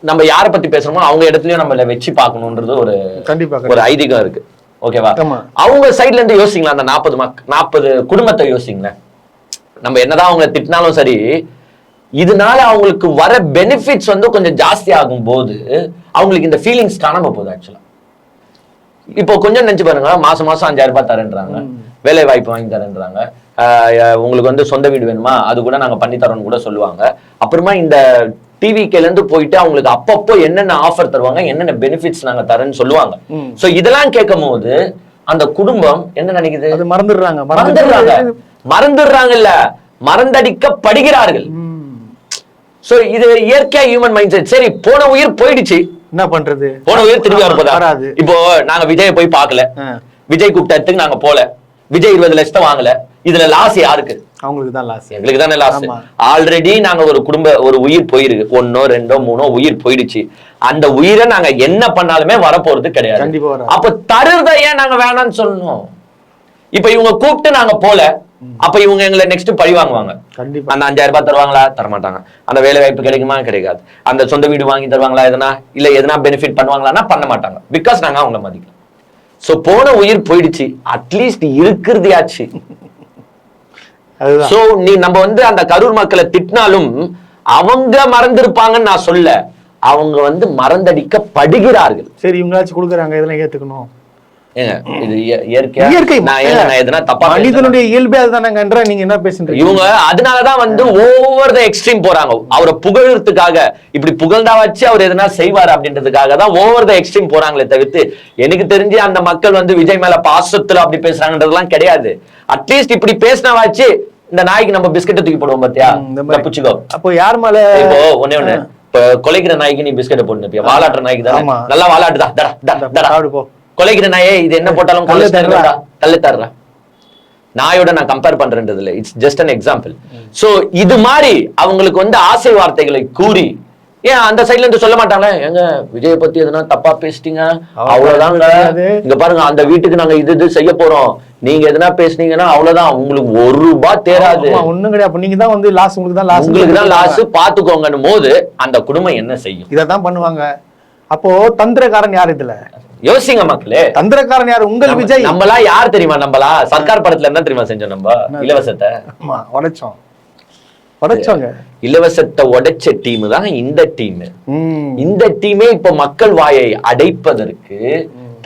நம்ம யாரை பத்தி பேசுறோமோ அவங்க இடத்துலயும் நம்மள வச்சு பார்க்கணும்ன்றது ஒரு ஒரு ஐதீகம் இருக்கு. ஓகேவா? அவங்க சைட்ல இருந்து யோசிங்களா, அந்த 40 குடும்பத்தை யோசிங்களேன். நம்ம என்னதான் அவங்க திட்டினாலும் சரி, இதனால அவங்களுக்கு வர பெனிஃபிட்ஸ் வந்து கொஞ்சம் ஜாஸ்தி ஆகும் போது அவங்களுக்கு இந்த ஃபீலிங்ஸ் காணாம போகுது. ஆக்சுவலா இப்போ கொஞ்சம் நினைச்சு பாருங்க, மாசம் 5000 ரூபாய் தரேன்றாங்க, வேலை வாய்ப்பு வாங்கி தரேன்றாங்க, உங்களுக்கு வந்து சொந்த வீடு வேணுமா அது கூட நாங்க பண்ணி தரோம்னு கூட சொல்லுவாங்க. அப்புறமா இந்த டிவிகேல இருந்து போயிட்டு அவங்களுக்கு அப்பப்போ என்னென்ன ஆஃபர் தருவாங்க, என்னென்ன பெனிஃபிட்ஸ் நாங்க தரேன்னு சொல்லுவாங்க. சோ இதெல்லாம் கேட்கும் போது அந்த குடும்பம் என்ன நினைக்குது? மறந்துடுறாங்க இல்ல, மறந்தடிக்கப்படுகிறார்கள். சோ இது இயற்கையா ஹியூமன் மைண்ட் செட். சரி, போன உயிர் போயிடுச்சு, என்ன பண்றது? போன உயிர் திரும்பி வரப்போதாது. இப்போ நாங்க விஜய் போய் பார்க்கல, விஜய் கூப்பிட்ட இடத்துக்கு நாங்க போல, விஜய் 20 லட்சத்தை வாங்கல, இதுல லாஸ் யாருக்கு? அவங்களுக்கு தான் லாஸ். எங்களுக்கு தானே லாஸ். ஆல்ரெடி நாங்க ஒரு உயிர் போயிருக்கு, 1 2 3 உயிர் போயிடுச்சு. அந்த உயிரை நாங்க என்ன பண்ணாலுமே வரப்போறது கிடையாது. அப்ப தருறத ஏன் நாங்க வேணாம்னு சொல்லணும்? இப்ப இவங்க கூப்பிட்டு நாங்க போல, அப்ப இவங்க எங்களை நெக்ஸ்ட் பழி வாங்குவாங்க. அந்த 5000 ரூபாய் தருவாங்களா? தரமாட்டாங்க. அந்த வேலை வாய்ப்பு கிடைக்குமா? கிடைக்காது. அந்த சொந்த வீடு வாங்கி தருவாங்களா? எதனா பெனிஃபிட் பண்ணுவாங்களா? பண்ண மாட்டாங்க. பிகாஸ் நாங்க அவங்களை மதிக்கலாம். சோ போன உயிர் போயிடுச்சு, அட்லீஸ்ட் இருக்கிறதையாச்சு. சோ நம்ம வந்து அந்த கரூர் மக்களை திட்டினாலும் அவங்க மறந்திருப்பாங்கன்னு நான் சொல்ல, அவங்க வந்து மறந்தடிக்கப்படுகிறார்கள். சரி, இவங்களாச்சும் கொடுக்குறாங்க, இதெல்லாம் ஏத்துக்கணும். மனிதனுடைய இயல்பே அதுதானங்கன்ற நீங்க என்ன பேசுறீங்க? இவங்க அதனாலதான் வந்து ஓவர் த எக்ஸ்ட்ரீம் போறாங்க. அவரை புகழ்றதுக்காக, இப்படி புகழ்ந்தா வச்சு அவர் எதனா செய்வார் அப்படின்றதுக்காக தான் ஓவர் த எக்ஸ்ட்ரீம் போறாங்களே தவிர்த்து, எனக்கு தெரிஞ்சு அந்த மக்கள் வந்து விஜய் மேல பாசத்துல அப்படி பேசுறாங்கன்றதுலாம் கிடையாது. அட்லீஸ்ட் இப்படி பேசினா வச்சு இந்த நாய்க்கு நம்ம பிஸ்கெட்டை தூக்கி போடுவோம் பாத்தியா, தப்பிச்சுக்கோ. அப்போ யார் மேல இப்போ ஒண்ணு இப்ப கொலைக்கிற நாய்க்கு நீ பிஸ்கெட்டை போட்டு, வாலாட்டுற நாய்க்கு தான் நல்லா வாலாட்டுதான். கொலைக்கிற நாயே இது என்ன போட்டாலும் கல்லு தர்றா. நாயோட நான் கம்பேர் பண்றேன்றதுல it's just an example. So இது மாதிரி அவங்களுக்கு வந்து ஆசை வார்த்தைகளை கூறி, ஏன் அந்த சைட்ல இருந்து சொல்ல மாட்டாங்களே, எங்க விஜய பத்தி எதுனா தப்பா பேசிட்டீங்க அவ்வளவுதாங்க, இங்க பாருங்க அந்த வீட்டுக்கு நாங்க இது செய்ய போறோம், நீங்க எதனா பேசுனீங்கன்னா அவ்வளவுதான், உங்களுக்கு 1 ரூபாய் தேராது, ஒண்ணும் கிடையாது, நீங்க தான் வந்து லாஸ், உங்களுக்கு தான் லாஸ் பாத்துக்கோங்கன்னு போது அந்த குடும்பம் என்ன செய்யும்? இததான் பண்ணுவாங்க. அப்போ தந்திரக்காரன் யார் இதுல? யோசிங்க மக்களே, தந்திரக்காரன் யாரு? உங்கள் விஜய். நம்மளா யார் தெரியுமா? நம்மளா சர்க்கார் படத்துல என்ன தெரியுமா செஞ்சோம்? நம்ம இலவசத்தை உடைச்சோங்க. இலவசத்தை உடைச்ச டீம் தான் இந்த டீம். இந்த டீமே இப்ப மக்கள் வாயை அடைப்பதற்கு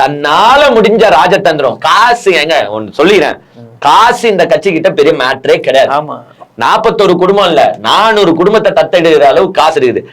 தன்னால முடிஞ்ச ராஜதந்திரம். காசு எங்க ஒன்னு சொல்லிடுறேன், காசு இந்த கட்சி கிட்ட பெரிய மேட்டரே கிடையாது. 41 குடும்பம் இல்ல, 400 குடும்பத்தை தத்தெடுக்கிற அளவு காசு இருக்குது.